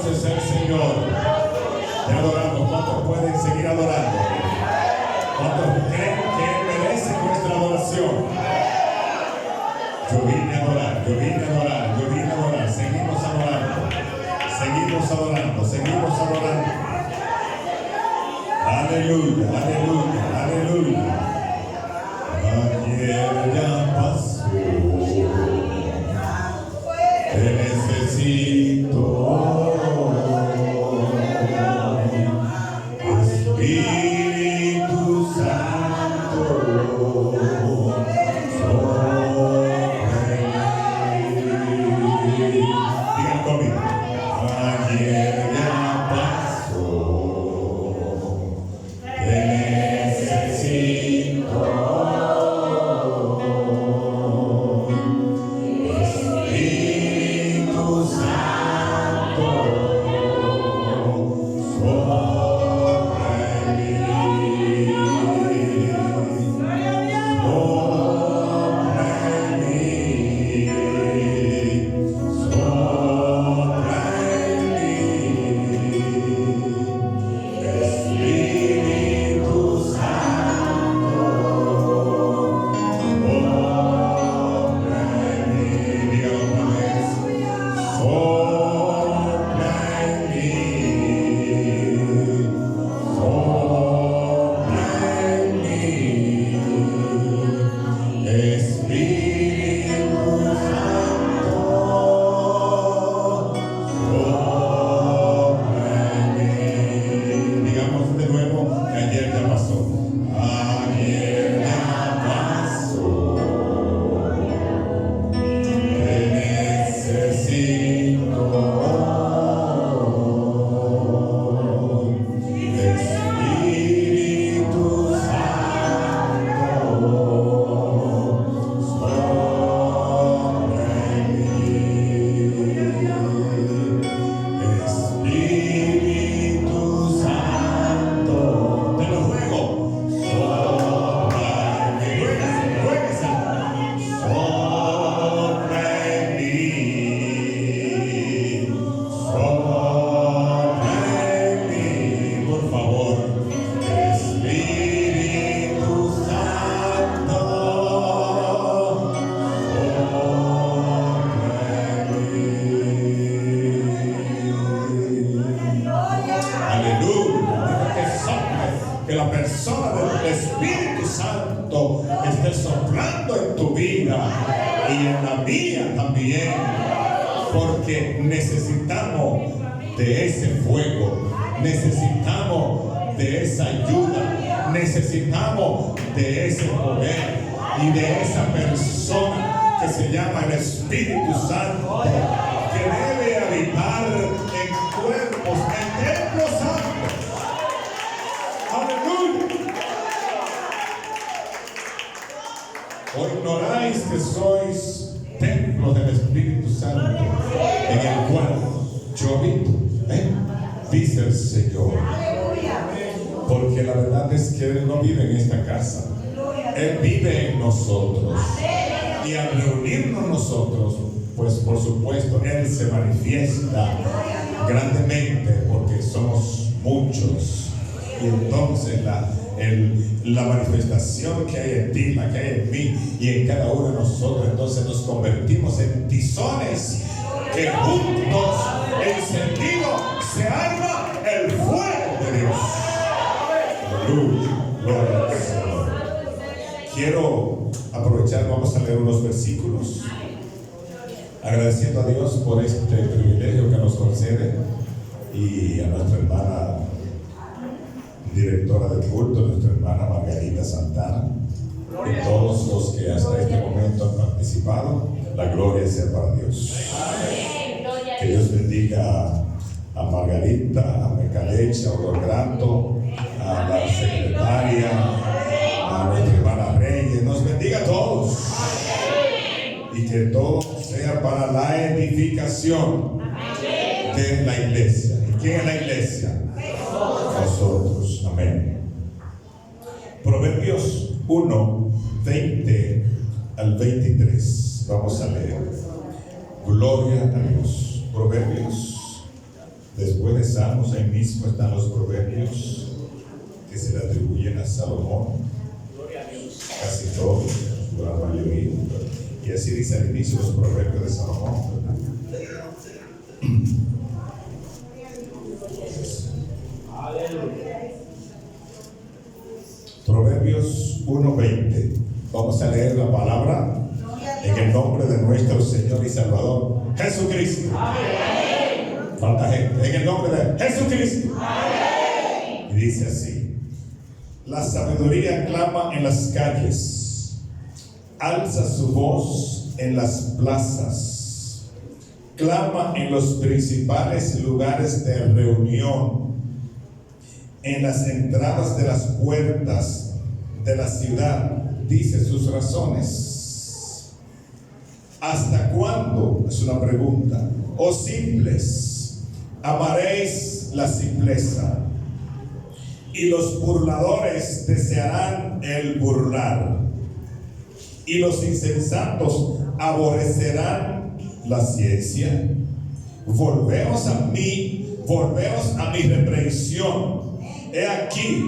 entonces el Señor. Te adoramos. ¿Cuántos pueden seguir adorando? ¿Cuántos creen que Él merece nuestra adoración? Yo vine a adorar, yo vine a adorar, yo vine a adorar. Seguimos adorando, seguimos adorando, seguimos adorando. Aleluya, aleluya, aleluya. Ayer ya pasó. Te necesito. Espíritu Santo, digan conmigo. Ayer ya pasó. Te necesito. Espíritu Santo, que la persona del Espíritu Santo esté soplando en tu vida y en la mía también, porque necesitamos de ese fuego, necesitamos de esa ayuda, necesitamos de ese poder y de esa persona que se llama el Espíritu Santo, que debe habitar en cuerpos, en templos santos. ¡Aleluya! ¿O ignoráis que sois templo del Espíritu Santo, en el cual yo habito? Dice el Señor. Porque la verdad es que Él no vive en esta casa. Él vive en nosotros. Y al reunirnos nosotros, pues por supuesto, Él se manifiesta grandemente porque somos muchos. Y entonces la manifestación que hay en ti, la que hay en mí y en cada uno de nosotros, entonces nos convertimos en tizones que juntos, encendidos, se arma el fuego de Dios. Aleluya, gloria al Señor. Quiero aprovechar, vamos a leer unos versículos, agradeciendo a Dios por este privilegio que nos concede, y a nuestra hermana directora del culto, nuestra hermana Margarita Santana, y todos los que hasta este momento han participado. La gloria sea para Dios. Que Dios bendiga a Margarita, a Mecalecha, a Olorgrato, a la secretaria, a nuestra hermana Reyes. Nos bendiga a todos. Y que todo sea para la edificación de la iglesia. ¿Y quién es la iglesia? Nosotros. Amén. Proverbios 1, 20 al 23. Vamos a leer. Gloria a Dios. Proverbios Después de Salmos, ahí mismo están los proverbios que se le atribuyen a Salomón. Casi todos, la mayoría. Y así dice al inicio los proverbios de Salomón, ¿verdad? Proverbios 1:20. Vamos a leer la palabra en el nombre de nuestro Señor y Salvador Jesucristo. Falta gente. En el nombre de Jesucristo. Y dice así: la sabiduría clama en las calles, alza su voz en las plazas, clama en los principales lugares de reunión, en las entradas de las puertas de la ciudad, dice sus razones. ¿Hasta cuándo? Es una pregunta. Oh simples, amaréis la simpleza, y los burladores desearán el burlar, y los insensatos aborrecerán la ciencia. Volveos a mí, volveos a mi reprensión. He aquí,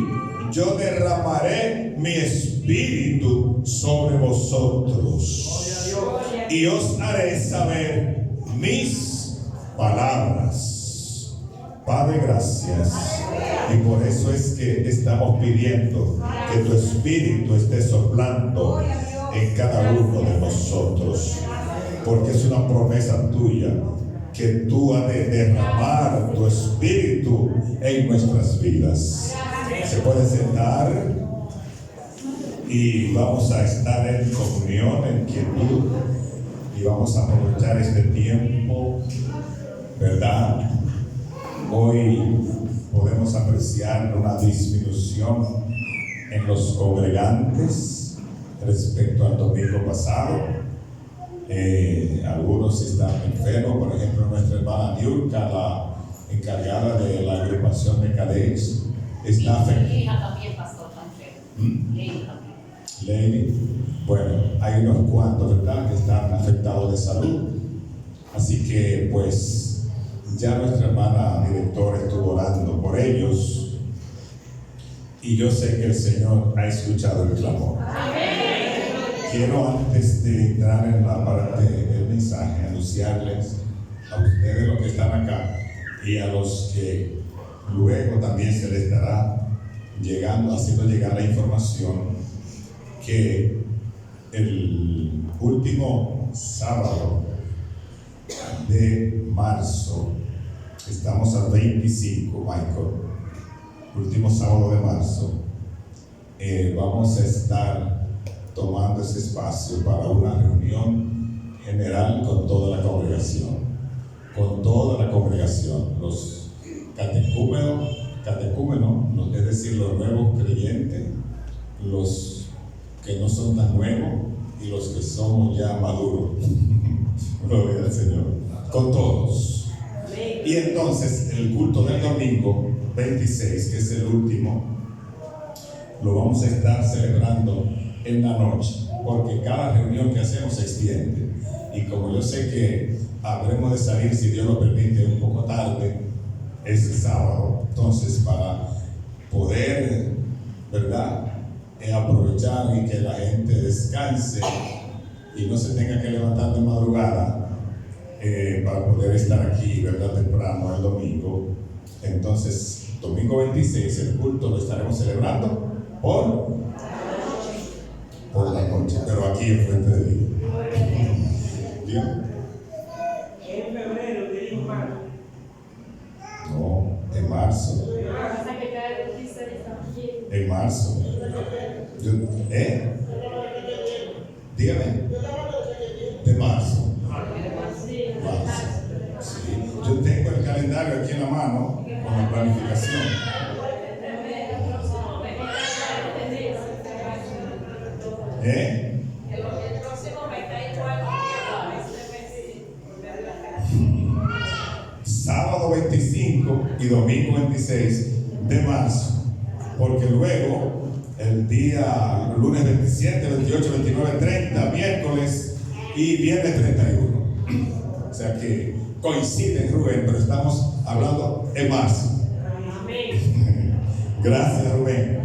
yo derramaré mi espíritu sobre vosotros, y os haré saber mis palabras. Padre, gracias. Y por eso es que estamos pidiendo que tu espíritu esté soplando en cada uno de nosotros, porque es una promesa tuya que tú has de derramar tu espíritu en nuestras vidas. Se puede sentar y vamos a estar en comunión, en quietud, y vamos a aprovechar este tiempo, ¿verdad? Hoy podemos apreciar una disminución en los congregantes respecto al domingo pasado. Algunos están enfermos, por ejemplo nuestra hermana Niurka, la encargada de la agrupación de Cadex, está afectada. Mi hija también, pastor, también. Lady, bueno, hay unos cuantos, ¿verdad?, que están afectados de salud. Así que pues ya nuestra hermana directora estuvo orando por ellos, y yo sé que el Señor ha escuchado el clamor. Quiero, antes de entrar en la parte del mensaje, anunciarles a ustedes los que están acá y a los que luego también se les estará llegando, haciendo llegar la información, que el último sábado de marzo, estamos al 25, Michael, último sábado de marzo, vamos a estar tomando ese espacio para una reunión general con toda la congregación, los catecúmenos, es decir, los nuevos creyentes, los que no son tan nuevos y los que somos ya maduros. Gloria al Señor. Con todos. Y entonces el culto del domingo 26, que es el último, lo vamos a estar celebrando en la noche, porque cada reunión que hacemos se extiende. Y como yo sé que habremos de salir, si Dios lo permite, un poco tarde ese sábado, entonces para poder, ¿verdad?, aprovechar y que la gente descanse y no se tenga que levantar de madrugada para poder estar aquí, ¿verdad?, temprano el domingo. Entonces, domingo 26, el culto lo estaremos celebrando por la noche, pero aquí en frente de Dios. ¿Dios? En febrero, te digo marzo. No, en marzo. En marzo. Dígame. De marzo. Sí. Yo tengo el calendario aquí en la mano con la planificación. El próximo 24 sábado 25 y domingo 26 de marzo, porque luego el día lunes 27, 28, 29, 30, miércoles y viernes 31. O sea que coinciden, Rubén, pero estamos hablando en marzo. Amén. Gracias, Rubén,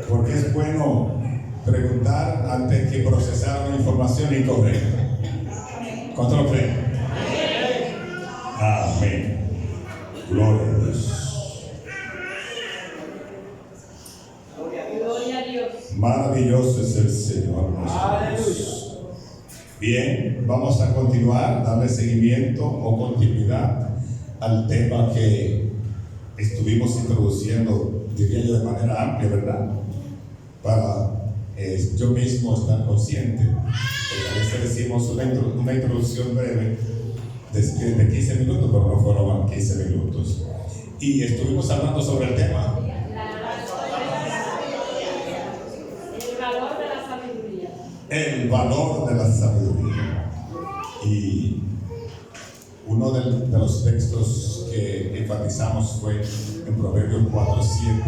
porque es bueno preguntar antes que procesar una información incorrecta. ¿Cuánto lo creen? Amén. Gloria a Dios. Gloria a Dios. Maravilloso es el Señor nuestro Dios. Bien, vamos a continuar, darle seguimiento o continuidad al tema que estuvimos introduciendo, diría yo, de manera amplia, ¿verdad? Para yo mismo estar consciente. Porque a veces decimos una introducción breve de 15 minutos, pero no fueron 15 minutos. Y estuvimos hablando sobre el tema. El valor de la sabiduría. El valor de la sabiduría. Y uno de los textos que enfatizamos fue en Proverbios 4:7,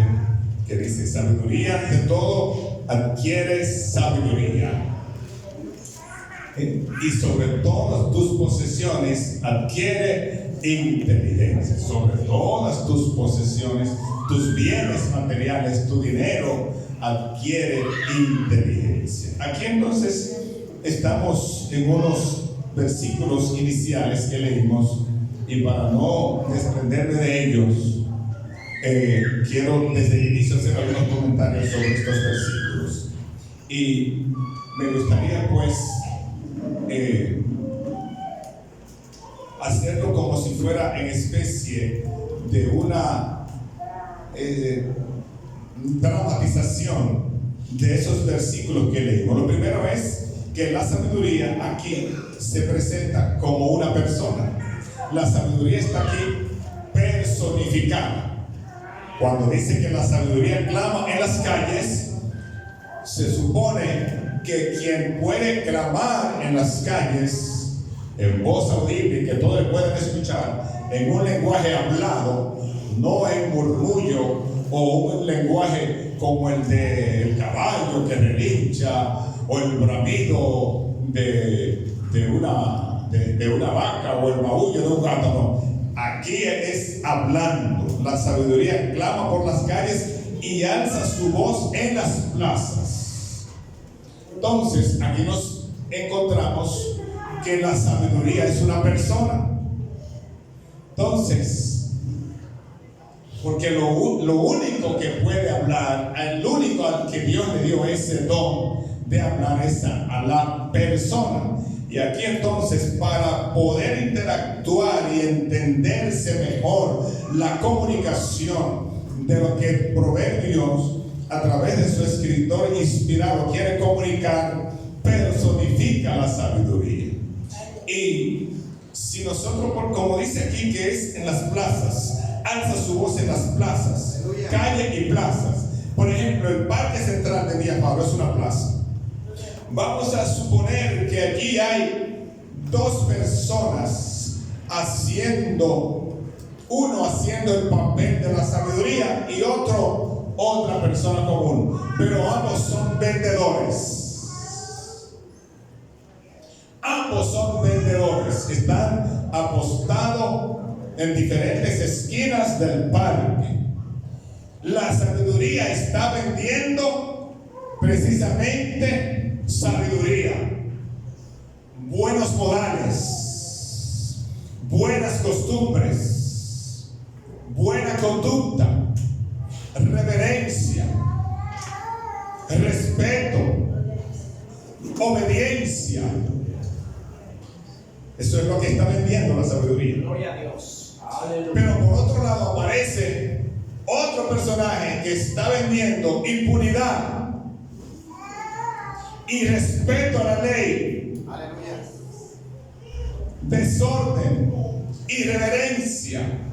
que dice: sabiduría ante todo, adquiere sabiduría. Y sobre todas tus posesiones adquiere inteligencia. Sobre todas tus posesiones, tus bienes materiales, tu dinero adquiere inteligencia. Aquí entonces estamos en unos versículos iniciales que leímos, y para no desprenderme de ellos, quiero desde el inicio hacer algunos comentarios sobre estos versículos. Y me gustaría pues hacerlo como si fuera en especie de una dramatización de esos versículos que leímos. Lo primero es que la sabiduría aquí se presenta como una persona. La sabiduría está aquí personificada. Cuando dice que la sabiduría clama en las calles, se supone que quien puede clamar en las calles en voz audible y que todos pueden escuchar en un lenguaje hablado, no en murmullo o un lenguaje como el del caballo que relincha o el bramido de una vaca o el maullo de un gato. No, aquí es hablando. La sabiduría clama por las calles y alza su voz en las plazas. Entonces, aquí nos encontramos que la sabiduría es una persona. Entonces, porque lo único que puede hablar, el único al que Dios le dio ese don de hablar es a la persona. Y aquí entonces, para poder interactuar y entenderse mejor la comunicación de lo que Proverbios, a través de su escritor inspirado, quiere comunicar, personifica la sabiduría. Y si nosotros, como dice aquí, que es en las plazas, alza su voz en las plazas, calle y plazas. Por ejemplo, el Parque Central de Villa Pablo es una plaza. Vamos a suponer que aquí hay dos personas uno haciendo el papel de la sabiduría y otra persona común, pero ambos son vendedores. Ambos son vendedores, están apostados en diferentes esquinas del parque. La sabiduría está vendiendo precisamente sabiduría, buenos modales, buenas costumbres, buena conducta, reverencia, respeto, obediencia. Eso es lo que está vendiendo la sabiduría. Gloria a Dios. Aleluya. Pero por otro lado aparece otro personaje que está vendiendo impunidad y respeto a la ley. Aleluya. Desorden, irreverencia.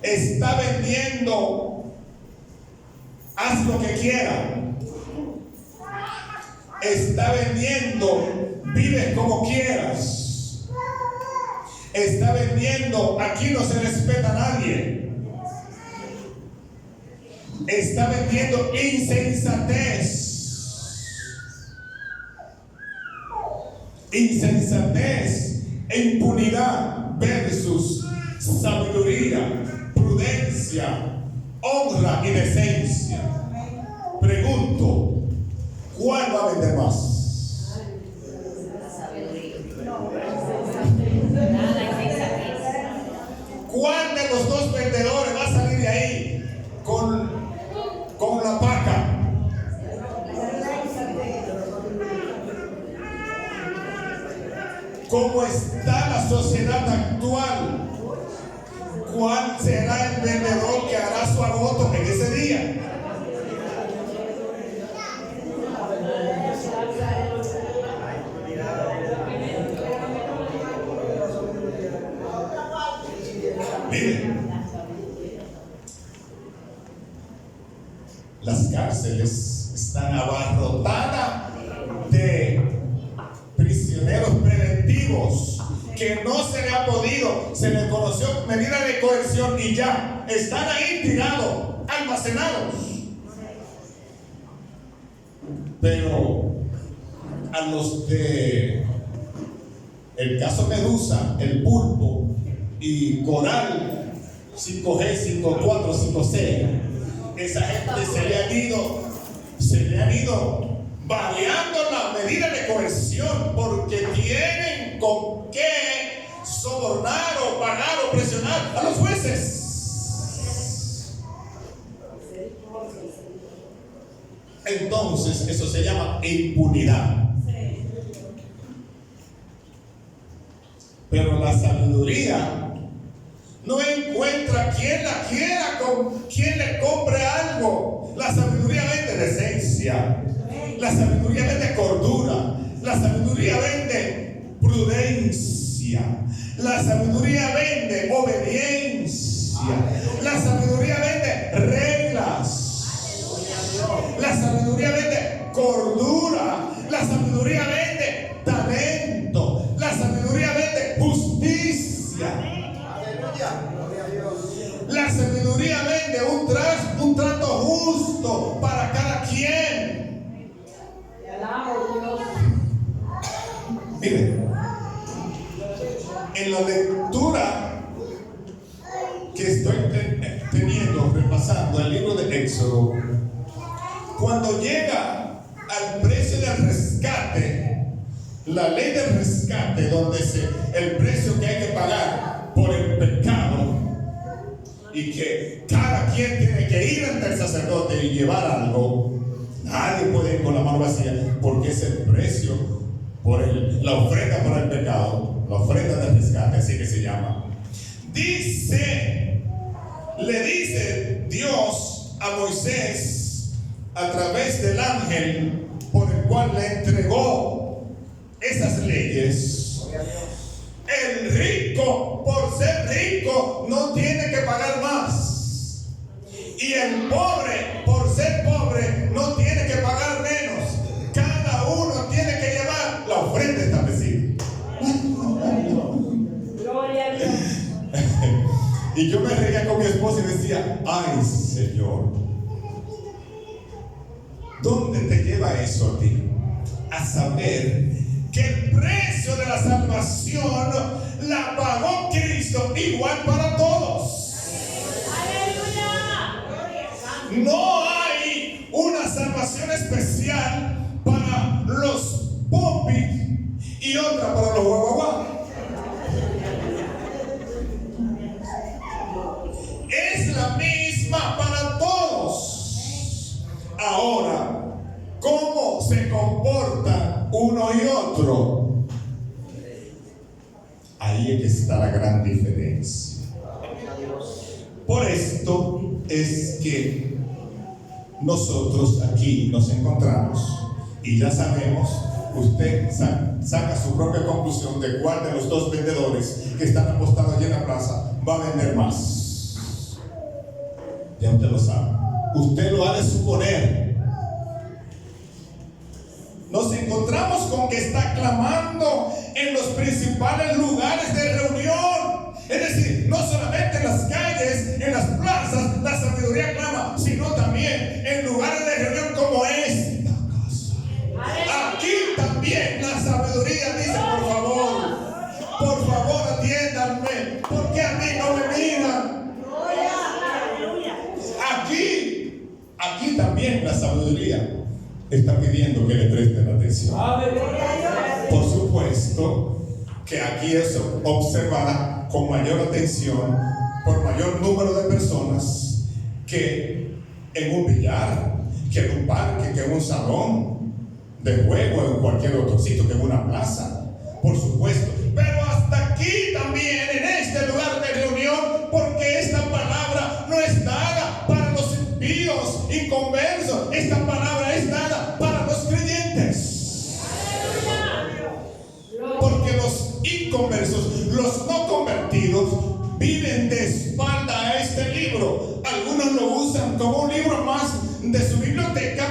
Está vendiendo, haz lo que quiera. Está vendiendo, vives como quieras. Está vendiendo, aquí no se respeta a nadie. Está vendiendo insensatez. insensatez e impunidad versus sabiduría, prudencia, honra y decencia. Pregunto, ¿cuál va a vender más? ¿Cuál de los dos vendedores va a salir de ahí con la paca? ¿Cómo está la sociedad actual? ¿Cuál será el vendedor que hará su agosto en ese día? Miren, las cárceles están abarrotadas de prisioneros preventivos que no se le ha podido, se les conoció medida de coerción y ya están ahí tirados, almacenados. Pero a los de el caso Medusa, el Pulpo y Coral 5G, 5.4, 5C, esa gente se le han ido variando la medida de coerción porque tienen con qué sobornar o pagar o presionar a los jueces. Entonces eso se llama impunidad. Pero la sabiduría no encuentra quien la quiera, con quien le compre algo. La sabiduría vende decencia. La sabiduría vende cordura. La sabiduría vende prudencia. La sabiduría vende obediencia. La sabiduría vende reglas. La sabiduría vende cordura. La sabiduría vende talento. La sabiduría vende justicia. La sabiduría vende un trato justo para cada quien. Miren, en la lectura que estoy teniendo, repasando el libro de Éxodo, cuando llega al precio del rescate, la ley del rescate, donde el precio que hay que pagar por el pecado, y que cada quien tiene que ir ante el sacerdote y llevar algo, nadie puede ir con la mano vacía, porque es el precio por la ofrenda por el pecado, la ofrenda del rescate, así que se llama. Le dice Dios a Moisés a través del ángel por el cual le entregó esas leyes: el rico, por ser rico, no tiene que pagar más, y el pobre, por ser pobre, no tiene que pagar menos. Cada uno tiene que llevar la ofrenda establecida. Gloria a Dios. Y yo me reía con mi esposa y decía: ay, Señor, ¿dónde te lleva eso a ti? A saber que el precio de la salvación la pagó Cristo igual para todos. ¡Aleluya! No hay una salvación especial para los popis y otra para los guaguaguá. Es la misma para todos. Ahora, ¿cómo se comportan uno y otro? Ahí es que está la gran diferencia. Por esto es que nosotros aquí nos encontramos y ya sabemos, usted saca su propia conclusión de cuál de los dos vendedores que están apostados allí en la plaza va a vender más. Ya usted lo sabe. Usted lo ha de suponer. Nos encontramos con que está clamando en los principales lugares de reunión. Es decir, no solamente en las calles, en las plazas, la sabiduría clama, sino también en lugares de reunión como esta casa. Aquí también la sabiduría dice: sabiduría está pidiendo que le presten atención. Por supuesto que aquí es observada con mayor atención por mayor número de personas que en un billar, que en un parque, que en un salón de juego, en cualquier otro sitio, que en una plaza, por supuesto. Pero hasta aquí también, en este lugar de reunión, porque esta palabra no es dada para los impíos, inconversos. Esta palabra es dada para los creyentes. Porque los inconversos, los no convertidos, viven de espalda a este libro. Algunos lo usan como un libro más de su biblioteca.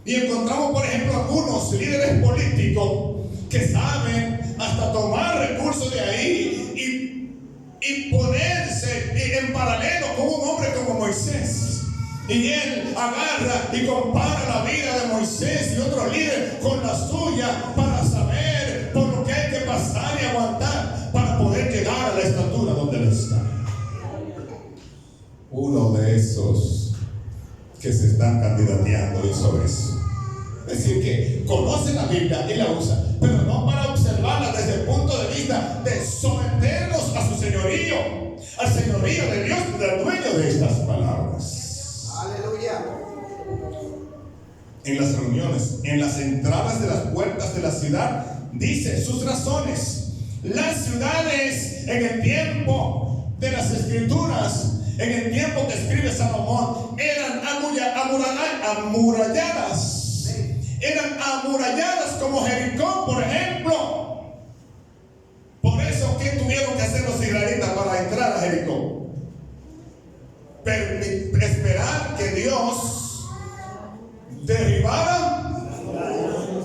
Y encontramos, por ejemplo, algunos líderes políticos que saben hasta tomar recursos de ahí y ponerse en paralelo con un hombre como Moisés. Y él agarra y compara la vida de Moisés y otros líderes con la suya para saber por lo que hay que pasar y aguantar para poder llegar a la estatura donde él está. Uno de esos que se están candidateando hizo eso. Es decir, que conoce la Biblia y la usa, pero no para observarla desde el punto de vista de someternos a su señorío, al señorío de Dios, del dueño de estas palabras. Aleluya. En las reuniones, en las entradas de las puertas de la ciudad, dice sus razones. Las ciudades en el tiempo de las escrituras, en el tiempo que escribe Salomón, eran amuralladas. Eran amuralladas como Jericó, por ejemplo. Por eso, ¿qué tuvieron que hacer los israelitas para entrar a Jericó? Esperar que Dios derribara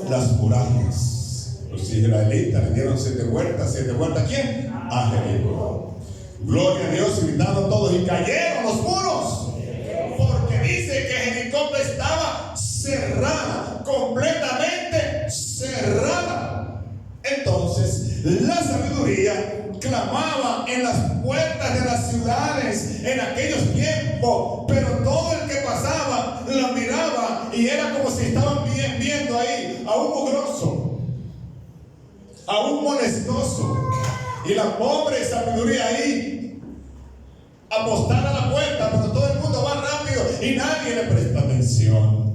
las murallas. Los israelitas le dieron 7 vueltas. ¿7 vueltas a quién? A Jericó. Gloria a Dios, gritaron todos y cayeron los muros. Porque dice que Jericó estaba cerrada, completamente cerrada. Entonces, la sabiduría clamaba en las puertas de las ciudades en aquellos tiempos, pero todo el que pasaba la miraba y era como si estaban viendo ahí a un mugroso, a un molestoso, y la pobre sabiduría ahí apostada a la puerta, pero todo el mundo va rápido y nadie le presta atención.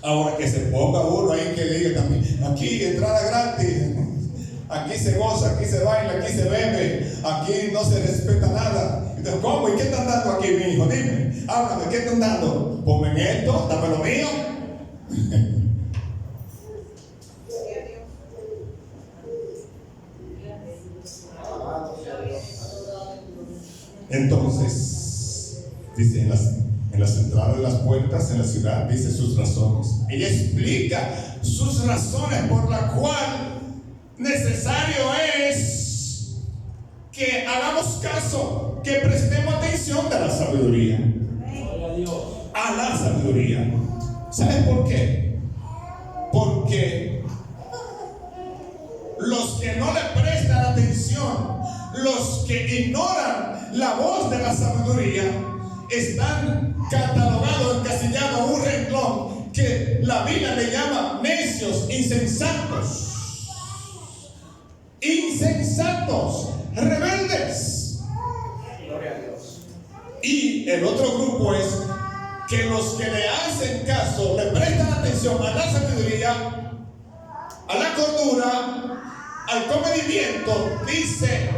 Ahora que se ponga uno ahí que diga también, aquí entrada gratis, aquí se goza, aquí se baila, aquí se bebe, aquí no se respeta nada. Entonces, ¿cómo? ¿Y qué están dando aquí, mi hijo? Dime, háblame, ¿qué están dando? Ponme esto, dame lo mío. Entonces, dice en las entradas de las puertas en la ciudad, dice sus razones. Ella explica sus razones por la cual necesario es que hagamos caso, que prestemos atención de la sabiduría. A la sabiduría. ¿Sabes por qué? Porque los que no le prestan atención, los que ignoran la voz de la sabiduría, están catalogados, encasillados a un renglón que la Biblia le llama necios, insensatos, rebeldes. Gloria a Dios. Y el otro grupo es que los que le hacen caso, le prestan atención a la sabiduría, a la cordura, al comedimiento, dice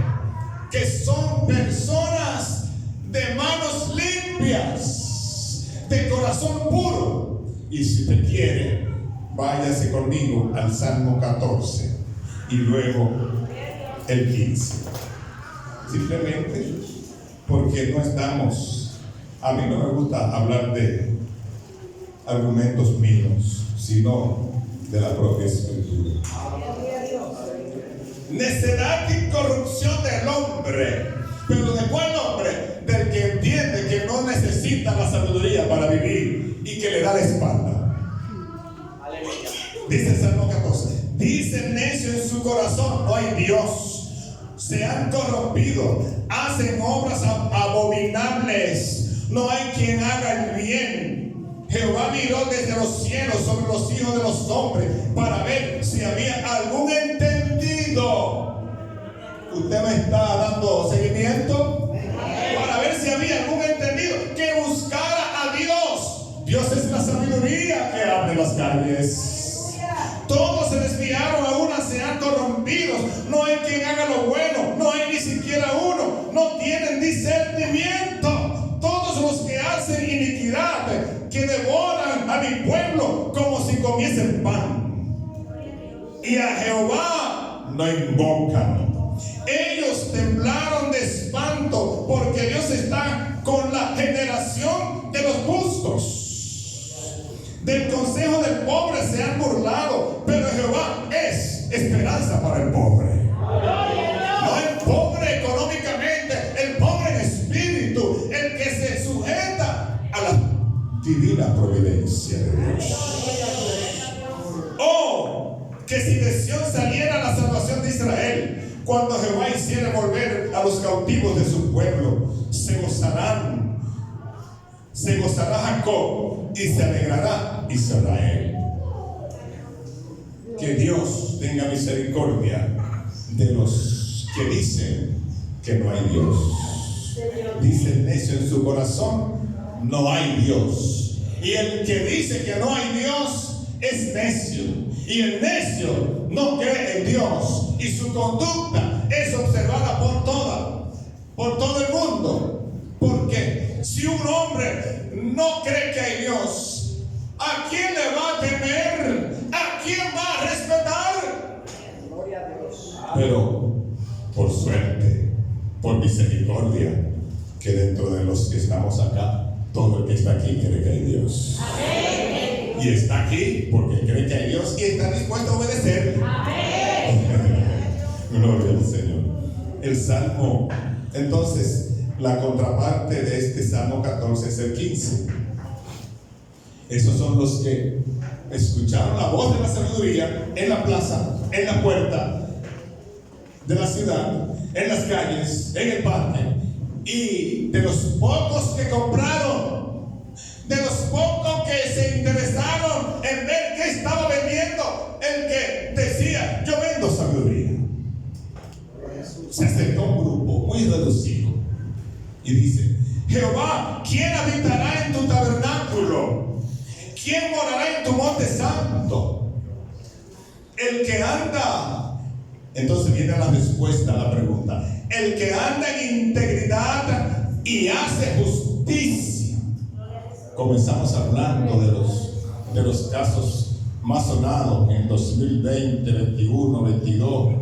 que son personas de manos limpias, de corazón puro. Y si usted quiere, váyase conmigo al Salmo 14 y luego el 15. Simplemente porque no estamos, a mí no me gusta hablar de argumentos míos, sino de la propia Escritura. Necedad y corrupción del hombre. ¿Pero de cuál hombre? Del que entiende que no necesita la sabiduría para vivir y que le da la espalda. Aleluya. Dice el Salmo 14. Dice necio en su corazón, no hay Dios. Se han corrompido, hacen obras abominables. No hay quien haga el bien. Jehová miró desde los cielos sobre los hijos de los hombres para ver si había algún entendido. ¿Usted me está dando seguimiento? Para ver si había algún entendido que buscara a Dios. Dios es la sabiduría que abre las calles. Todos se desviaron, a una se han corrompido. No hay quien haga lo bueno, no hay ni siquiera uno. No tienen discernimiento. Todos los que hacen iniquidad, que devoran a mi pueblo como si comiesen pan. Y a Jehová no invocan. Ellos temblaron de espanto porque Dios está con la generación de los justos. Del consejo del pobre se han burlado, pero Jehová es esperanza para el pobre. No el pobre económicamente, el pobre en espíritu, el que se sujeta a la divina providencia de Dios. Oh, que si de Sión saliera la salvación de Israel, cuando Jehová hiciera volver a los cautivos de su pueblo, se gozará Jacob y se alegrará Israel. Que Dios tenga misericordia de los que dicen que no hay Dios. Dice el necio en su corazón: no hay Dios. Y el que dice que no hay Dios es necio. Y el necio no cree en Dios. Y su conducta es observada por todo el mundo. Porque si un hombre no cree que hay Dios, ¿a quién le va a temer? ¿A quién va a respetar? Gloria a Dios. Pero por suerte, por misericordia, que dentro de los que estamos acá, todo el que está aquí cree que hay Dios. Amén. Y está aquí porque cree que hay Dios y está dispuesto a obedecer. Amén. Gloria al Señor. El Salmo, entonces, la contraparte de este Salmo 14 es el 15. Esos son los que escucharon la voz de la sabiduría en la plaza, en la puerta de la ciudad, en las calles, en el parque. Y de los pocos que compraron, de los pocos que se interesaron en ver qué estaba vendiendo, el que decía: yo vendo sabiduría. Se acercó un grupo muy reducido y dice: Jehová, ¿quién habitará en tu tabernáculo? ¿Quién morará en tu monte santo? El que anda. Entonces viene la respuesta a la pregunta: el que anda en integridad y hace justicia. Comenzamos hablando de los casos más sonados en el 2020, 21, 22.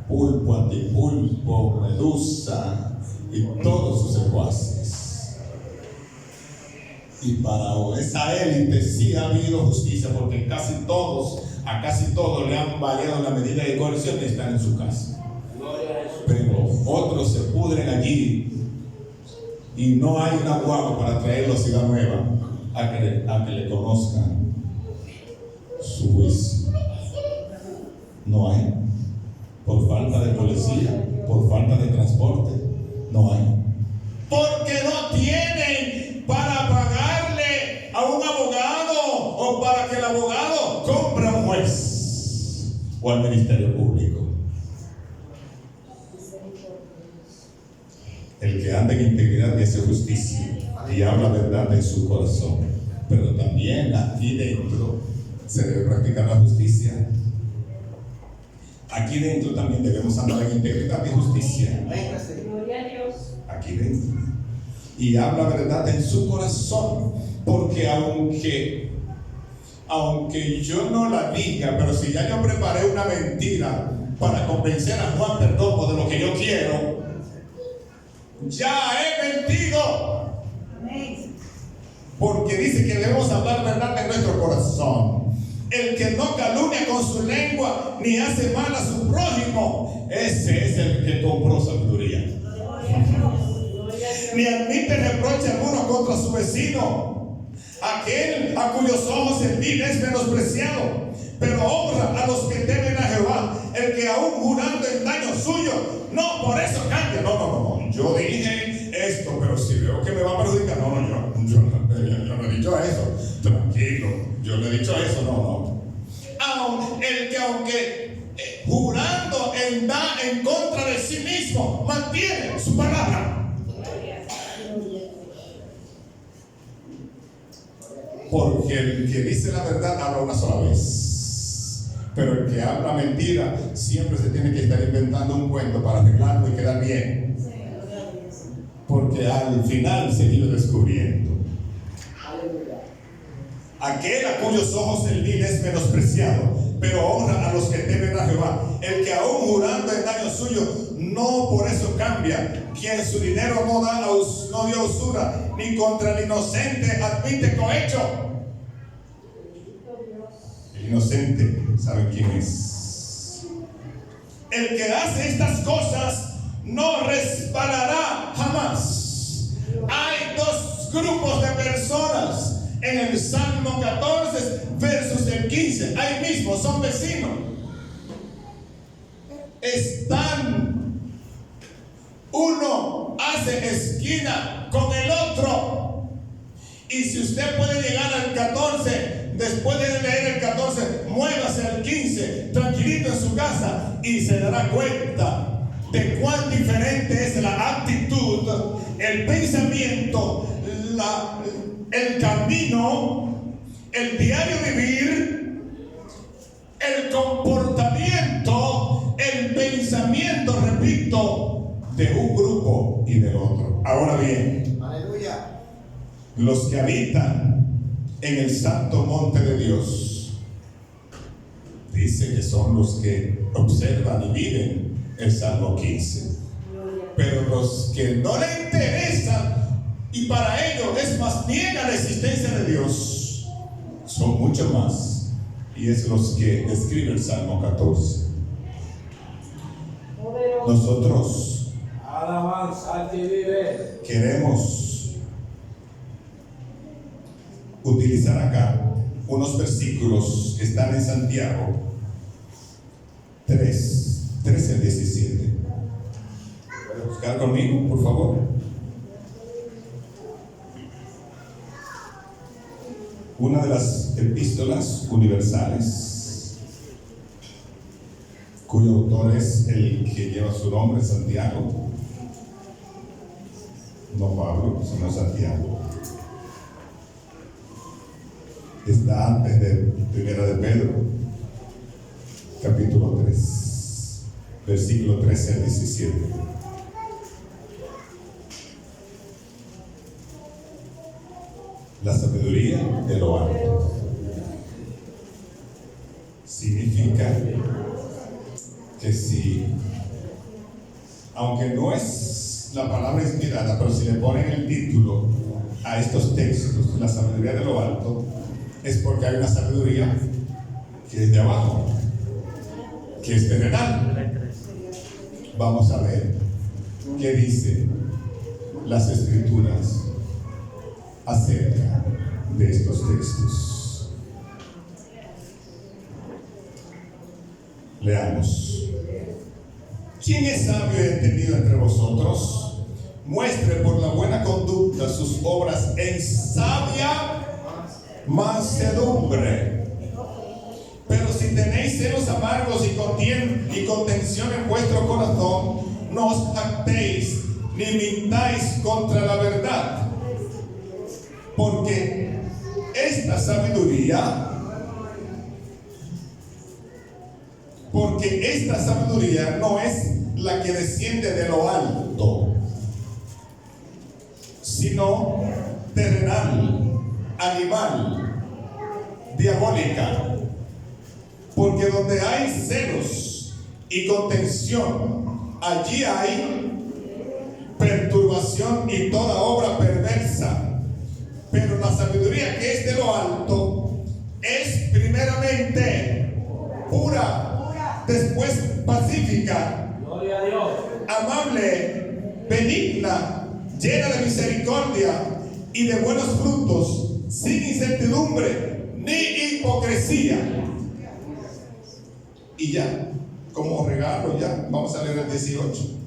Pulpo, antipulpo, Medusa y todos sus secuaces. Y para esa élite sí ha habido justicia, porque a casi todos le han variado la medida de coerción y están en su casa. Pero otros se pudren allí y no hay una guagua para traerlo a Ciudad Nueva a que le conozcan su juicio. No hay. Por falta de policía, por falta de transporte, no hay. Porque no tienen para pagarle a un abogado o para que el abogado compre a un juez o al Ministerio Público. El que anda en integridad y hace justicia y habla verdad en su corazón. Pero también aquí dentro se debe practicar la justicia. Aquí dentro también debemos andar en integridad y justicia. Gloria a Dios. Aquí dentro. Y habla verdad en su corazón. Porque aunque yo no la diga, pero si ya yo preparé una mentira para convencer a Juan Perdomo de lo que yo quiero, ya he mentido. Porque dice que debemos hablar verdad en nuestro corazón. El que no calumnia con su lengua ni hace mal a su prójimo, ese es el que compró sabiduría. Ni admite reproche alguno contra su vecino, aquel a cuyos ojos el vil es menospreciado, pero honra a los que temen a Jehová. El que aún jurando en daño suyo, no por eso cambia. No, yo dije esto, pero si veo que me va a perjudicar, yo no he dicho eso. no he dicho eso, no. El que aunque jurando en contra de sí mismo, mantiene su palabra. Porque el que dice la verdad habla una sola vez. Pero el que habla mentira siempre se tiene que estar inventando un cuento para arreglarlo y quedar bien. Porque al final se iba descubriendo. Aquel a cuyos ojos el vil es menospreciado, pero honra a los que temen a Jehová. El que aún jurando en daño suyo, no por eso cambia. Quien su dinero no dio usura, ni contra el inocente admite cohecho. El inocente, ¿saben quién es? El que hace estas cosas no resbalará jamás. Hay dos grupos de personas en el Salmo 14 versos del 15. Ahí mismo son vecinos. Uno hace esquina con el otro. Y si usted puede llegar al 14, después de leer el 14, muévase al 15, tranquilito en su casa, y se dará cuenta de cuán diferente es la actitud, el pensamiento, el camino, el diario vivir, el comportamiento, el pensamiento, repito, de un grupo y del otro. Ahora bien, aleluya, los que habitan en el santo monte de Dios, dice que son los que observan y viven el Salmo 15. Pero los que no le interesan y para ellos es más niega la existencia de Dios, son mucho más, y es los que describe el Salmo 14. Nosotros queremos utilizar acá unos versículos que están en Santiago 13 al 17. ¿Pueden buscar conmigo, por favor? Una de las epístolas universales, cuyo autor es el que lleva su nombre, Santiago. No Pablo, sino Santiago. Está antes de Primera de Pedro, capítulo 3, versículo 13 al 17. La sabiduría de lo alto significa que si, aunque no es la palabra inspirada, pero si le ponen el título a estos textos, la sabiduría de lo alto, es porque hay una sabiduría que es de abajo, que es terrenal. Vamos a ver qué dicen las escrituras acerca de estos textos. Leamos. ¿Quién es sabio y entendido entre vosotros? Muestre por la buena conducta sus obras en sabia mansedumbre. Pero si tenéis celos amargos y contención en vuestro corazón, no os jactéis ni mintáis contra la verdad. Porque esta sabiduría no es la que desciende de lo alto, sino terrenal, animal, diabólica. Porque donde hay celos y contención, allí hay perturbación y toda obra perversa. Pero la sabiduría que es de lo alto es primeramente pura, después pacífica, gloria a Dios, amable, benigna, llena de misericordia y de buenos frutos, sin incertidumbre ni hipocresía. Y ya, como regalo, ya vamos a leer el 18.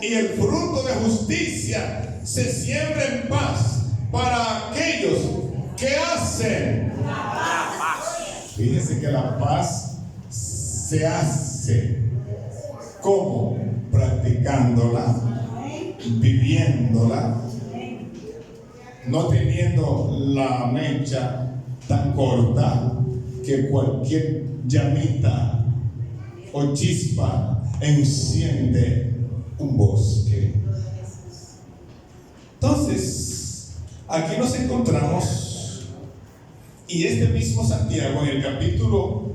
Y el fruto de justicia se siembra en paz para aquellos que hacen la paz. Fíjense que la paz se hace. ¿Cómo? Practicándola, viviéndola, no teniendo la mecha tan corta que cualquier llamita o chispa enciende un bosque. Entonces, aquí nos encontramos, y este mismo Santiago en el capítulo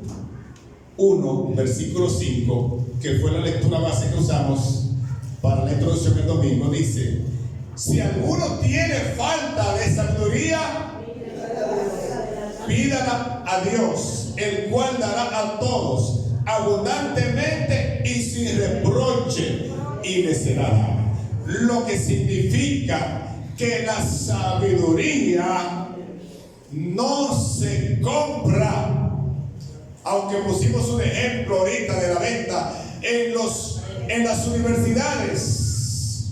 1, versículo 5, que fue la lectura base que usamos para la introducción del domingo, dice: si alguno tiene falta de sabiduría, pídala a Dios, el cual dará a todos abundantemente y sin reproche, y le será dado. Lo que significa que la sabiduría no se compra. Aunque pusimos un ejemplo ahorita de la venta en las universidades,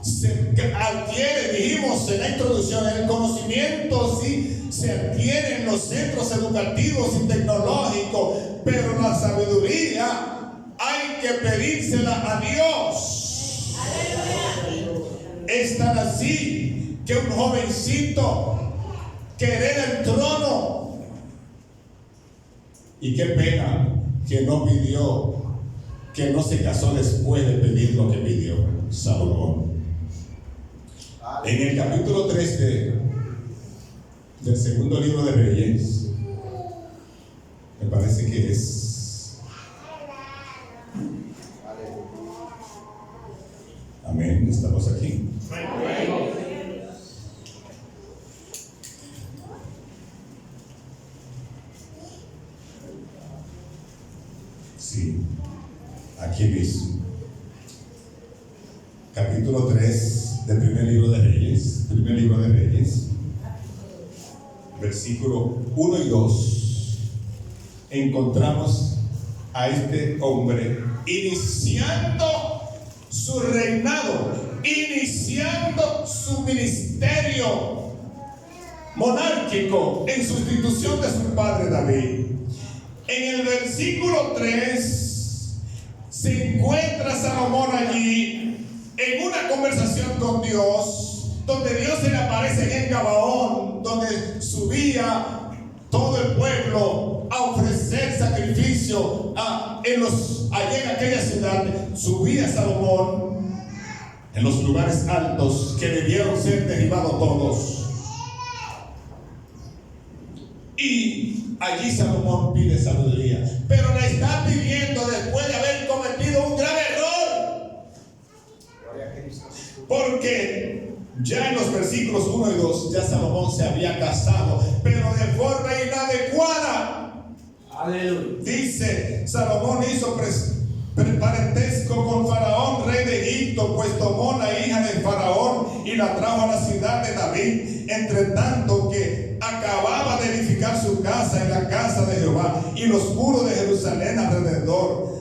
se adquiere, dijimos en la introducción, el conocimiento sí se adquiere en los centros educativos y tecnológicos, pero la sabiduría hay que pedírsela a Dios. Es tan así que un jovencito que hereda el trono, y qué pena que no pidió, que no se casó después de pedir lo que pidió Salomón. En el capítulo 3 del segundo libro de Reyes, me parece que es. Amén, estamos aquí. Sí, aquí mismo. Capítulo 3 del primer libro de Reyes, versículo 1 y 2, encontramos a este hombre iniciando su reinado, iniciando su ministerio monárquico en sustitución de su padre David. En el versículo 3 se encuentra Salomón allí en una conversación con Dios, donde Dios se le aparece en Gabaón, donde subía todo el pueblo a ofrecer sacrificio allí en aquella ciudad. Subía Salomón en los lugares altos que debieron ser derribados todos. Y allí Salomón pide sabiduría, pero la está pidiendo después de haber cometido un grave error, porque ya en los versículos 1 y 2 ya Salomón se había casado, pero de forma inadecuada. Aleluya. Dice: Salomón hizo parentesco con Faraón, rey de Egipto, pues tomó la hija de Faraón y la trajo a la ciudad de David, entre tanto que acababa de edificar su casa en la casa de Jehová y los muros de Jerusalén alrededor.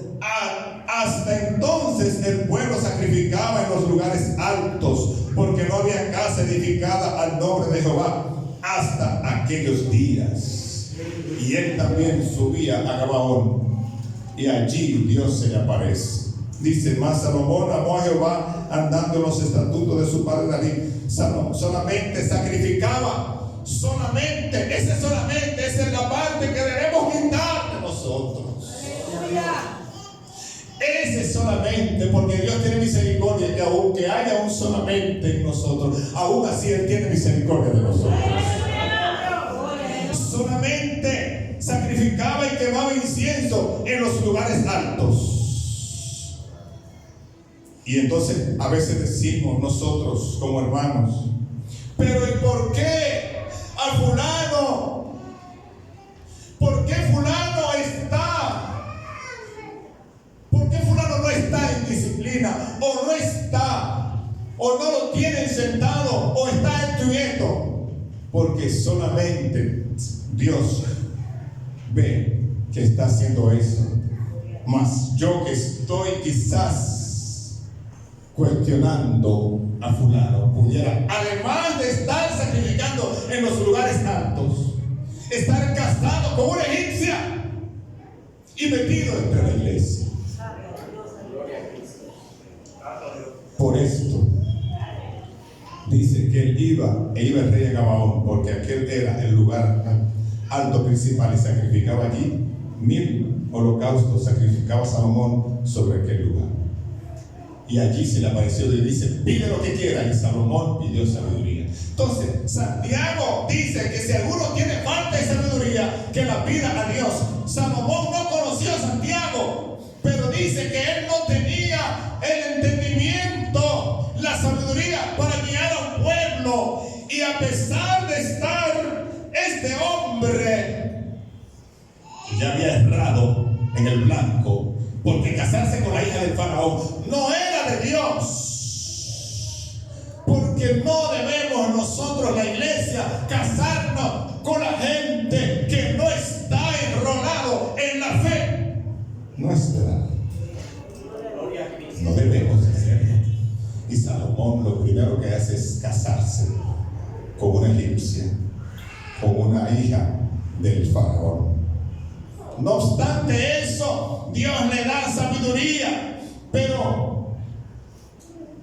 Hasta entonces el pueblo sacrificaba en los lugares altos, porque no había casa edificada al nombre de Jehová hasta aquellos días. Y él también subía a Gabaón, y allí Dios se le aparece. Dice: mas Salomón amó a Jehová andando en los estatutos de su padre David. Solamente sacrificaba. Solamente, esa es la parte que debemos quitar de nosotros. Ese solamente, porque Dios tiene misericordia, que aunque haya un solamente en nosotros, aún así Él tiene misericordia de nosotros. Solamente sacrificaba y quemaba incienso en los lugares altos. Y entonces a veces decimos nosotros como hermanos: pero ¿y por qué a fulano? ¿Por qué fulano está? ¿Por qué fulano no está en disciplina? O no está, o no lo tienen sentado, o está estudiando. Porque solamente Dios ve que está haciendo eso. Mas yo que estoy quizás cuestionando a fulano, pudiera, además de estar sacrificando en los lugares altos, estar casado con una egipcia y metido entre la iglesia. Por esto dice que él iba el rey a Gabaón, porque aquel era el lugar alto principal y sacrificaba allí 1000 holocaustos, sacrificaba Salomón sobre aquel lugar. Y allí se le apareció y dice: pide lo que quiera. Y Salomón pidió sabiduría. Entonces Santiago dice que si alguno tiene falta de sabiduría, que la pida a Dios. Salomón no conoció a Santiago, pero dice que él no tenía el entendimiento, la sabiduría para guiar a un pueblo. Y a pesar de estar este hombre que ya había errado en el blanco, porque casarse con la hija del faraón no era de Dios, porque no debemos nosotros, la iglesia, casarnos con la gente que no está enrolado en la fe nuestra. No debemos hacerlo. Y Salomón lo primero que hace es casarse con una egipcia, con una hija del faraón. No obstante eso, Dios le da sabiduría. Pero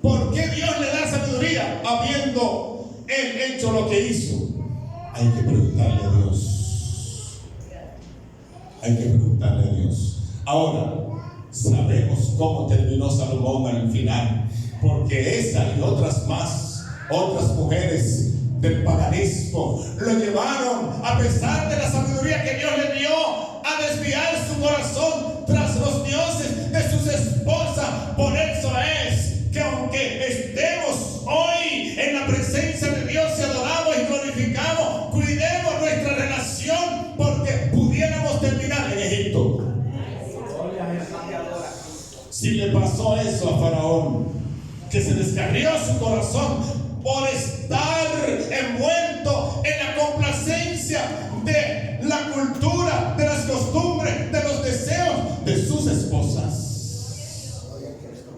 ¿por qué Dios le da sabiduría habiendo él hecho lo que hizo? Hay que preguntarle a Dios. Hay que preguntarle a Dios. Ahora, sabemos cómo terminó Salomón al final, porque esa y otras más, otras mujeres del paganismo lo llevaron, a pesar de la sabiduría que Dios le dio, a desviar su corazón tras los dioses de sus esposas. Por eso es que aunque estemos hoy en la presencia de Dios y adoramos y glorificamos, cuidemos nuestra relación, porque pudiéramos terminar en Egipto. Si le pasó eso a Faraón, que se descarrió su corazón por estar envuelto en la complacencia de la cultura, de las costumbres, de los deseos de sus esposas,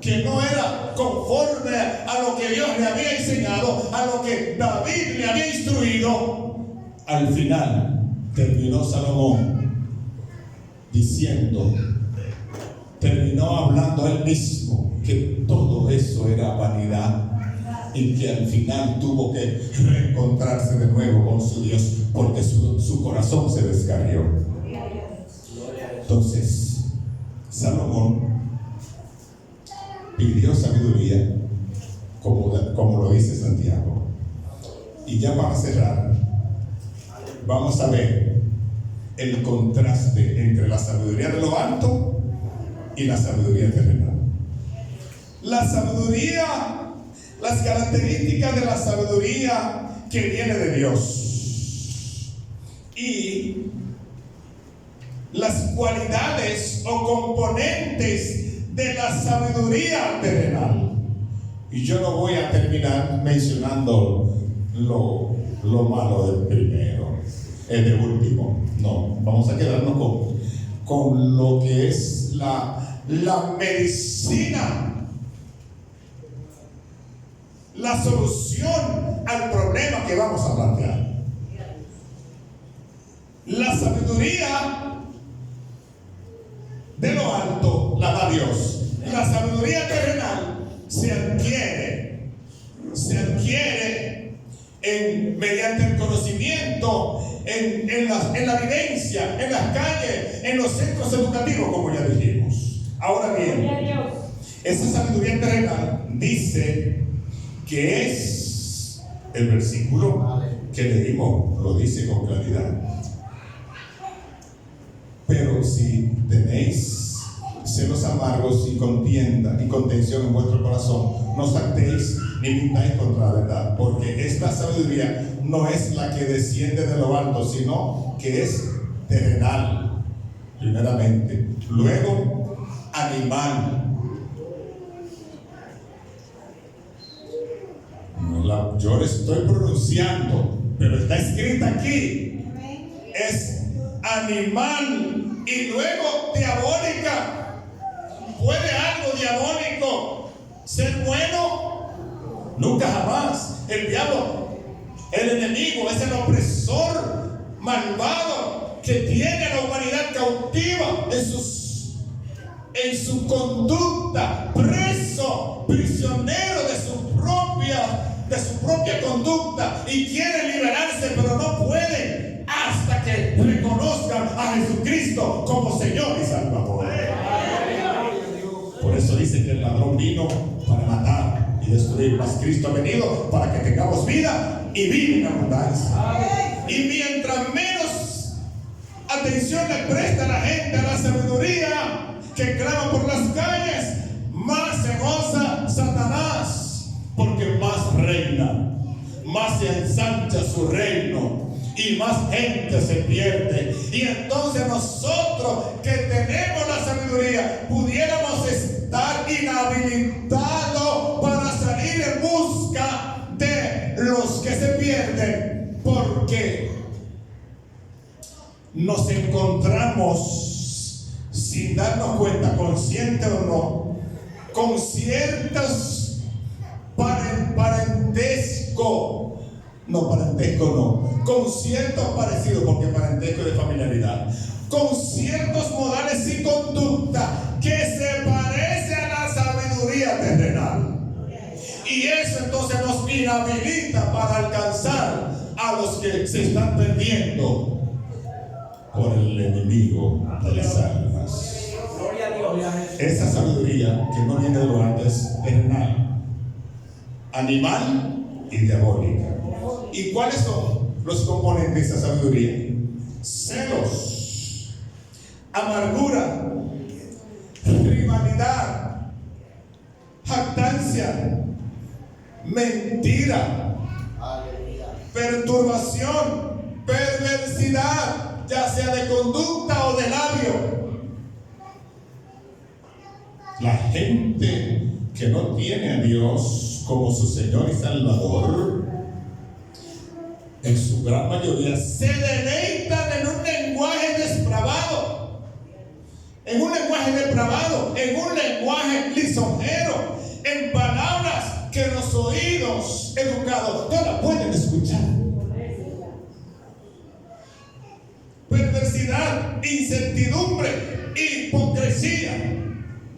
que no era conforme a lo que Dios le había enseñado, a lo que David le había instruido. Al final terminó Salomón diciendo, terminó hablando él mismo, que todo eso era vanidad, y que al final tuvo que reencontrarse de nuevo con su Dios, porque su corazón se descarrió. Entonces Salomón pidió sabiduría, como lo dice Santiago. Y ya para cerrar, vamos a ver el contraste entre la sabiduría de lo alto y la sabiduría terrenal. La sabiduría, las características de la sabiduría que viene de Dios y las cualidades o componentes de la sabiduría terrenal. Y yo no voy a terminar mencionando lo malo del primero, el de último. No, vamos a quedarnos con lo que es la medicina, la solución al problema que vamos a plantear. La sabiduría de lo alto la da Dios. La sabiduría terrenal se adquiere mediante el conocimiento, en la vivencia, en las calles, en los centros educativos, como ya dijimos. Ahora bien, esa sabiduría terrenal dice que es el versículo que leímos, lo dice con claridad. Pero si tenéis celos amargos y contienda y contención en vuestro corazón, no os jactéis ni mintáis contra la verdad, porque esta sabiduría no es la que desciende de lo alto, sino que es terrenal, primeramente, luego animal. Yo le estoy pronunciando, pero está escrita aquí. Es animal y luego diabólica. ¿Puede algo diabólico ser bueno? Nunca jamás. El diablo, el enemigo, es el opresor malvado que tiene a la humanidad cautiva en su conducta, preso, prisionero de su propia conducta, y quiere liberarse, pero no puede hasta que reconozcan a Jesucristo como Señor y Salvador. Por eso dice que el ladrón vino para matar y destruir, mas Cristo ha venido para que tengamos vida y vida en abundancia. Y mientras menos atención le presta la gente a la sabiduría que clama por las calles, más se goza Satanás, porque más reina, más se ensancha su reino y más gente se pierde. Y entonces nosotros que tenemos la sabiduría pudiéramos estar inhabilitados para salir en busca de los que se pierden, porque nos encontramos, sin darnos cuenta, consciente o no, con ciertos con ciertos parecidos, porque parentesco es de familiaridad, con ciertos modales y conducta que se parece a la sabiduría terrenal. Y eso entonces nos inhabilita para alcanzar a los que se están perdiendo por el enemigo de las almas. Gloria a Dios. Esa sabiduría que no viene de lo alto es terrenal, animal y diabólica. ¿Y cuáles son los componentes de esa sabiduría? Celos, amargura, rivalidad, jactancia, mentira, perturbación, perversidad, ya sea de conducta o de labio. La gente que no tiene a Dios como su Señor y Salvador, en su gran mayoría, se deleitan en un lenguaje depravado, en un lenguaje lisonjero, en palabras que los oídos educados no la pueden escuchar. Perversidad, incertidumbre, hipocresía.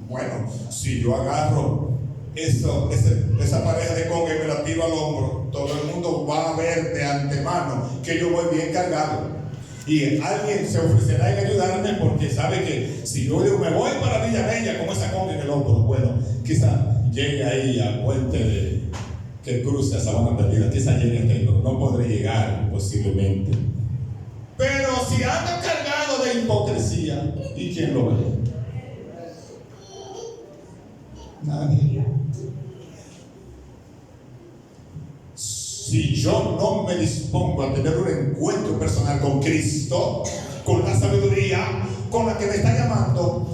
Bueno, si yo agarro esa pareja de conga y me la tiro al hombro, todo el mundo va a ver de antemano que yo voy bien cargado, y alguien se ofrecerá en ayudarme porque sabe que si yo me voy para Villa Bella con esa conga en el hombro, bueno, quizá llegue ahí al puente que cruce a Sabana Perdida, quizá llegue hasta ahí, no podré llegar posiblemente. Pero si ando cargado de hipocresía, ¿y quién lo ve? Nadie. Si yo no me dispongo a tener un encuentro personal con Cristo, con la sabiduría con la que me está llamando,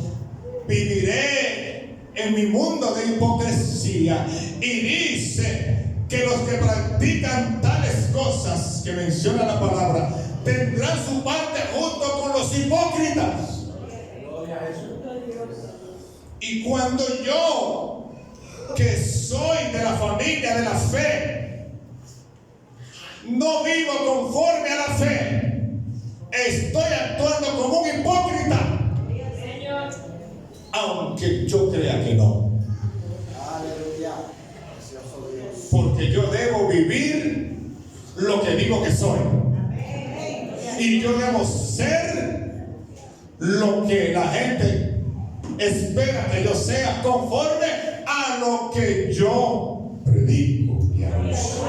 viviré en mi mundo de hipocresía. Y dice que los que practican tales cosas que menciona la palabra tendrán su parte junto con los hipócritas. Y cuando yo, que soy de la familia de la fe, no vivo conforme a la fe, estoy actuando como un hipócrita, aunque yo crea que no. Porque yo debo vivir lo que digo que soy, y yo debo ser lo que la gente espera que yo sea, conforme a lo que yo predico y anuncio.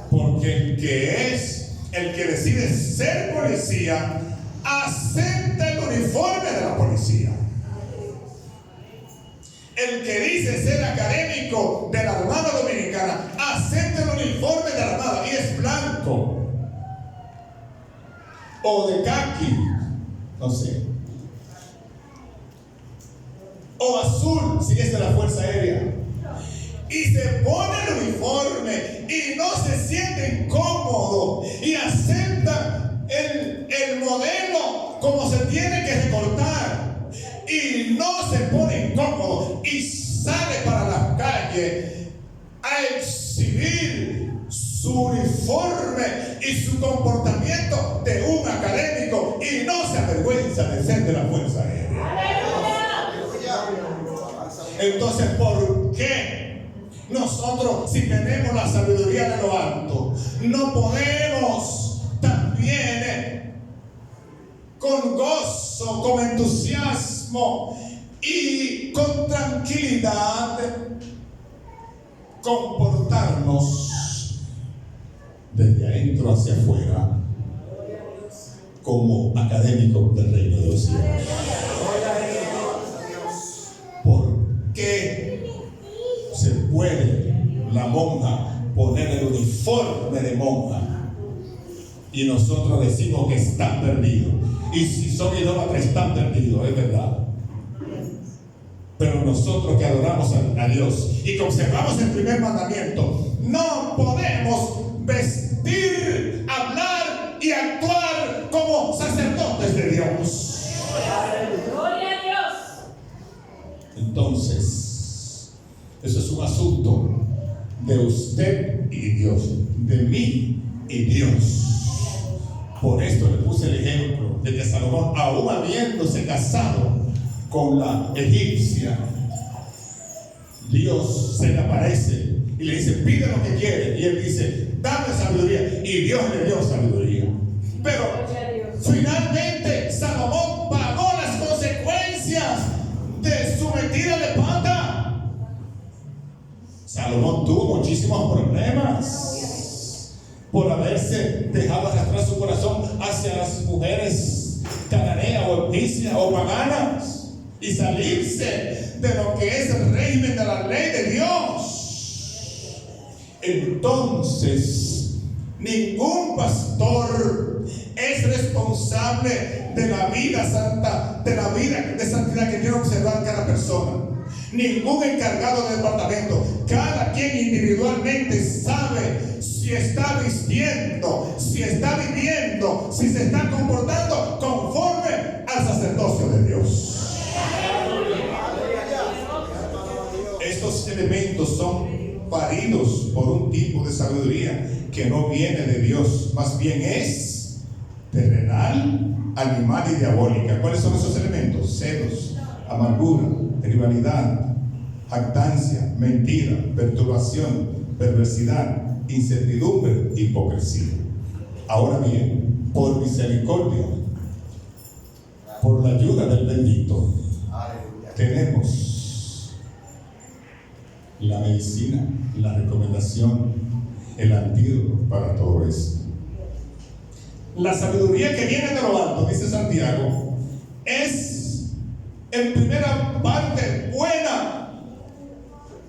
Porque el que decide ser policía acepta el uniforme de la policía. El que dice ser académico de la Armada Dominicana acepta el uniforme de la Armada y es blanco o de caqui, no sé, o azul si es de la Fuerza Aérea, y se pone el uniforme y no se siente incómodo y acepta el modelo como se tiene que recortar y no se pone incómodo y sale para la calle a exhibir su uniforme y su comportamiento de un académico y no se avergüenza de ser de la Fuerza Aérea. Entonces, ¿por qué nosotros, si tenemos la sabiduría de lo alto, no podemos también con gozo, con entusiasmo y con tranquilidad comportarnos desde adentro hacia afuera como académicos del reino de los cielos? ¿Por qué se puede la monja poner el uniforme de monja y nosotros decimos que están perdidos? Y si son idólatras están perdidos, es verdad. Pero nosotros que adoramos a Dios y que observamos el primer mandamiento, no podemos vestir, hablar y actuar como sacerdotes de Dios. Gloria a Dios. Entonces, eso es un asunto de usted y Dios, de mí y Dios. Por esto le puse el ejemplo de que Salomón, aún habiéndose casado con la egipcia, Dios se le aparece y le dice: pide lo que quiere. Y él dice: dame sabiduría. Y Dios le dio sabiduría. Pero finalmente Salomón pagó las consecuencias de su metida de pata. Salomón tuvo muchísimos problemas por haberse dejado arrastrar su corazón hacia las mujeres cananeas o egipcias o paganas y salirse de lo que es el régimen de la ley de Dios. Entonces, ningún pastor es responsable de la vida santa, de la vida de santidad que quiere observar cada persona. Ningún encargado del departamento. Cada quien individualmente sabe si está vistiendo, si está viviendo, si se está comportando conforme al sacerdocio de Dios. Estos elementos son paridos por un tipo de sabiduría que no viene de Dios, más bien es terrenal, animal y diabólica. ¿Cuáles son esos elementos? Celos, amargura, rivalidad, jactancia, mentira, perturbación, perversidad, incertidumbre, hipocresía. Ahora bien, por misericordia, por la ayuda del bendito, tenemos la medicina, la recomendación, el antídoto para todo esto. La sabiduría que viene de lo alto, dice Santiago, es en primera parte buena,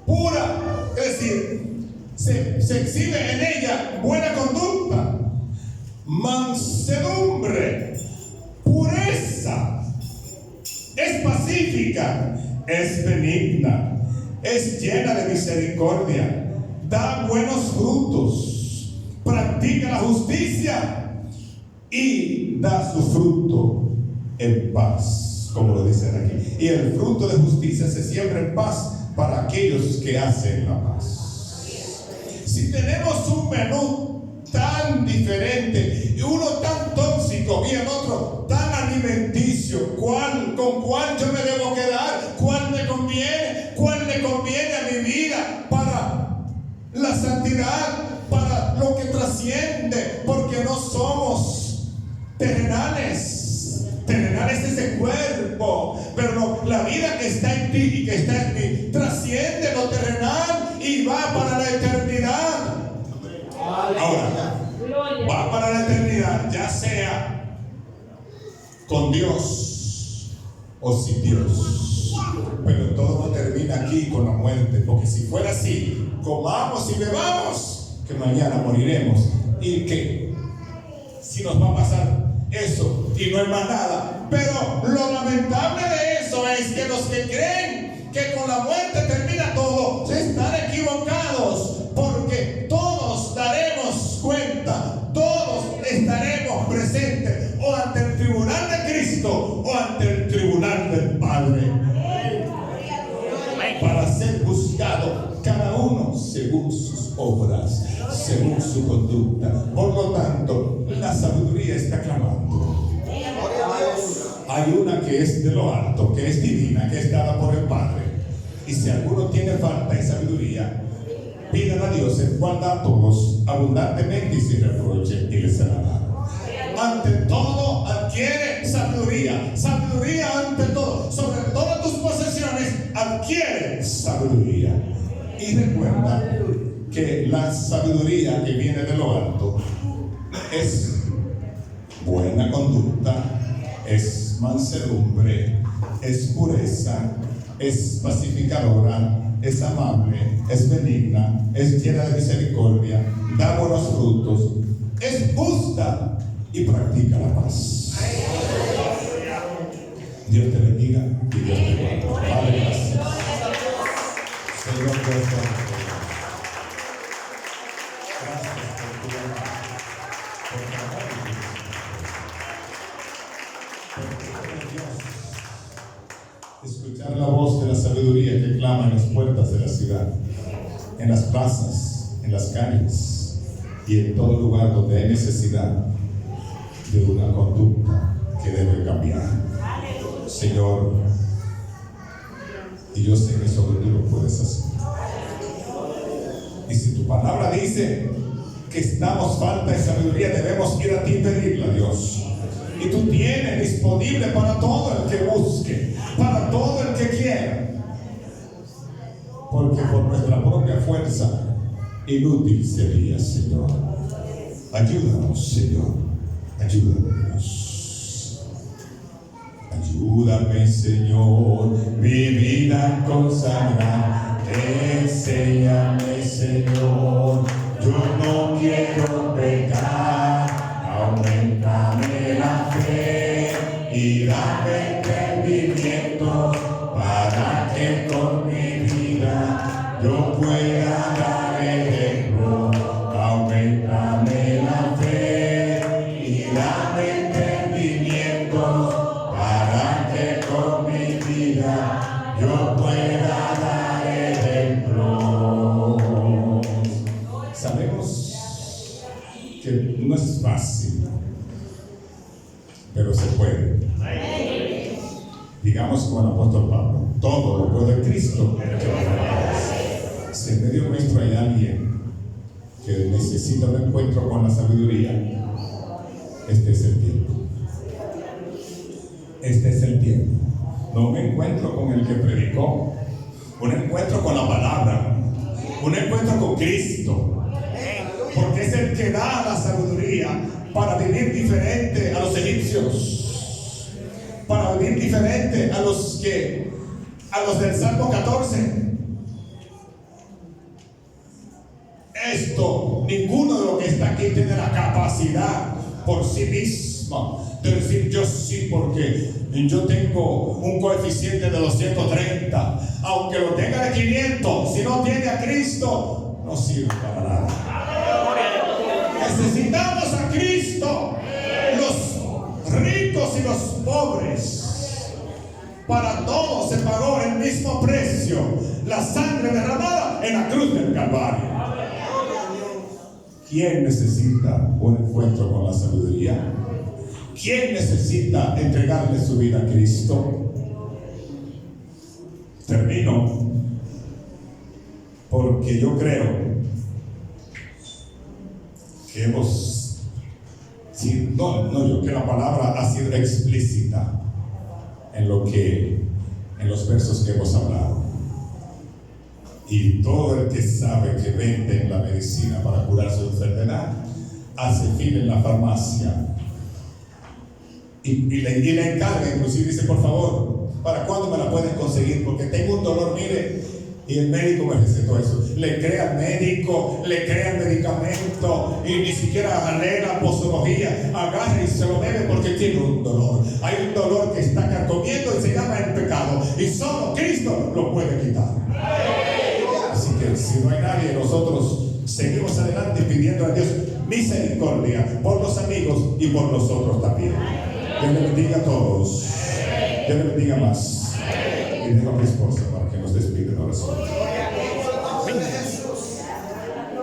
pura, es decir, se exhibe en ella buena conducta, mansedumbre, pureza, es pacífica, es benigna, es llena de misericordia, da buenos frutos, practica la justicia y da su fruto en paz, como lo dicen aquí. Y el fruto de justicia se siembra en paz para aquellos que hacen la paz. Si tenemos un menú tan diferente, y uno tan tóxico y el otro tan alimenticio, ¿con cuál yo me debo quedar? ¿Cuál me conviene? ¿Cuál le conviene a mi vida para la santidad, para lo que trasciende? Porque no somos terrenales. Terrenales es el cuerpo, pero no, la vida que está en ti y que está en mí trasciende lo terrenal y va para la eternidad. Ahora, va para la eternidad, ya sea con Dios o sin Dios. Pero todo no termina aquí con la muerte, porque si fuera así, comamos y bebamos, que mañana moriremos. ¿Y qué? Si nos va a pasar eso y no es más nada. Pero lo lamentable de eso es que los que creen que con la muerte termina todo, se están equivocados, porque todos daremos cuenta, todos estaremos presentes o ante el tribunal de Cristo o ante el tribunal del Padre, para ser juzgado cada uno según sus obras. según su conducta. Por lo tanto, la sabiduría está clamando. Hay una que es de lo alto, que es divina, que es dada por el Padre. Y si alguno tiene falta de sabiduría, pidan a Dios, el cual da a todos abundantemente y sin reproche, y les será dado. Ante todo, adquiere sabiduría. Sabiduría ante todo. Sobre todas tus posesiones, adquiere sabiduría. Y recuerda que la sabiduría que viene de lo alto es buena conducta, es mansedumbre, es pureza, es pacificadora, es amable, es benigna, es llena de misericordia, da buenos frutos, es justa y practica la paz. Dios te bendiga y Dios te guarde. Padre, gracias. Señor, Dios te bendiga. Gracias por tu amor, por trabajar en Dios. Escuchar la voz de la sabiduría que clama en las puertas de la ciudad, en las plazas, en las calles y en todo lugar donde hay necesidad de una conducta que debe cambiar. Señor, y yo sé que solo tú lo puedes hacer. Y si tu palabra dice que estamos falta de sabiduría, debemos ir a ti y pedirla, Dios. Y tú tienes disponible para todo el que busque, para todo el que quiera. Porque por nuestra propia fuerza inútil sería, Señor. Ayúdanos, Señor. Ayúdanos. Ayúdame, Señor, mi vida consagrada. Enséñame, Señor, yo no quiero pecar. Aumentame la fe y dame entendimiento para que con mi vida yo pueda dar ejemplo. Aumentame la fe y dame entendimiento para que con mi vida yo pueda dar ejemplo. Sabemos que no es fácil, pero se puede. Digamos como el apóstol Pablo, todo lo puedo en Cristo. Si en medio nuestro hay alguien que necesita un encuentro con la sabiduría, este es el tiempo. Este es el tiempo. No un encuentro con el que predicó, un encuentro con la palabra, un encuentro con Cristo. Porque es el que da la sabiduría para vivir diferente a los egipcios, para vivir diferente a los del Salmo 14. Ninguno de los que está aquí tiene la capacidad por sí mismo de decir yo sí, porque yo tengo un coeficiente de 230, aunque lo tenga de 500, si no tiene a Cristo, no sirve para nada. Necesitamos a Cristo, los ricos y los pobres. Para todos se pagó el mismo precio, la sangre derramada en la cruz del Calvario. ¿Quién necesita un encuentro con la sabiduría? ¿Quién necesita entregarle su vida a Cristo? Termino, porque yo creo que que la palabra ha sido explícita en los versos que hemos hablado. Y todo el que sabe que venden la medicina para curar su enfermedad, hace fila en la farmacia y le encarga, inclusive dice, por favor, ¿para cuándo me la pueden conseguir? Porque tengo un dolor, mire. Y el médico me recetó eso. Le crea al médico, le crea el medicamento y ni siquiera lee la posología. Agarra y se lo bebe porque tiene un dolor. Hay un dolor que está carcomiendo y se llama el pecado. Y solo Cristo lo puede quitar. Así que si no hay nadie, nosotros seguimos adelante pidiendo a Dios misericordia por los amigos y por nosotros también. Dios le bendiga a todos. Dios le bendiga más. Y dejo a mi esposa.